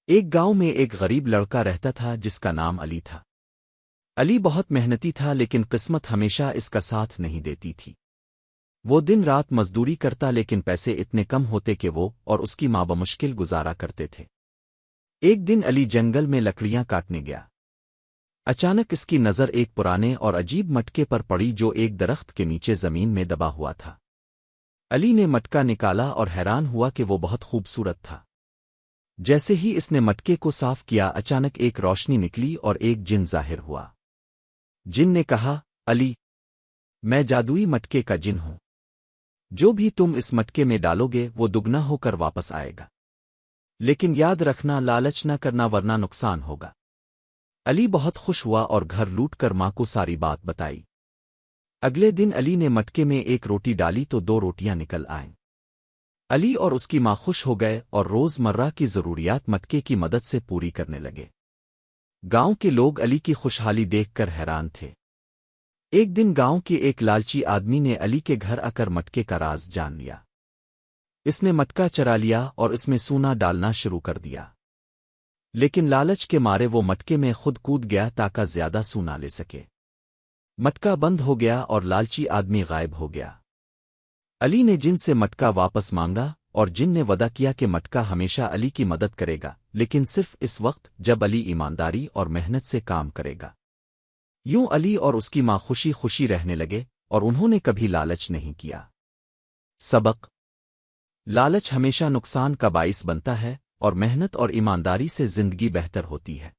ایک گاؤں میں ایک غریب لڑکا رہتا تھا جس کا نام علی تھا۔ علی بہت محنتی تھا لیکن قسمت ہمیشہ اس کا ساتھ نہیں دیتی تھی۔ وہ دن رات مزدوری کرتا لیکن پیسے اتنے کم ہوتے کہ وہ اور اس کی ماں بمشکل گزارا کرتے تھے۔ ایک دن علی جنگل میں لکڑیاں کاٹنے گیا۔ اچانک اس کی نظر ایک پرانے اور عجیب مٹکے پر پڑی جو ایک درخت کے نیچے زمین میں دبا ہوا تھا۔ علی نے مٹکا نکالا اور حیران ہوا کہ وہ بہت خوبصورت تھا۔ جیسے ہی اس نے مٹکے کو صاف کیا اچانک ایک روشنی نکلی اور ایک جن ظاہر ہوا۔ جن نے کہا، علی، میں جادوئی مٹکے کا جن ہوں۔ جو بھی تم اس مٹکے میں ڈالو گے وہ دگنا ہو کر واپس آئے گا، لیکن یاد رکھنا لالچ نہ کرنا ورنہ نقصان ہوگا۔ علی بہت خوش ہوا اور گھر لوٹ کر ماں کو ساری بات بتائی۔ اگلے دن علی نے مٹکے میں ایک روٹی ڈالی تو 2 روٹیاں نکل آئیں۔ علی اور اس کی ماں خوش ہو گئے اور روز مرہ کی ضروریات مٹکے کی مدد سے پوری کرنے لگے۔ گاؤں کے لوگ علی کی خوشحالی دیکھ کر حیران تھے۔ ایک دن گاؤں کے ایک لالچی آدمی نے علی کے گھر آ کر مٹکے کا راز جان لیا۔ اس نے مٹکا چرا لیا اور اس میں سونا ڈالنا شروع کر دیا، لیکن لالچ کے مارے وہ مٹکے میں خود کود گیا تاکہ زیادہ سونا لے سکے۔ مٹکا بند ہو گیا اور لالچی آدمی غائب ہو گیا۔ علی نے جن سے مٹکا واپس مانگا اور جن نے وعدہ کیا کہ مٹکا ہمیشہ علی کی مدد کرے گا، لیکن صرف اس وقت جب علی ایمانداری اور محنت سے کام کرے گا۔ یوں علی اور اس کی ماں خوشی خوشی رہنے لگے اور انہوں نے کبھی لالچ نہیں کیا۔ سبق: لالچ ہمیشہ نقصان کا باعث بنتا ہے اور محنت اور ایمانداری سے زندگی بہتر ہوتی ہے۔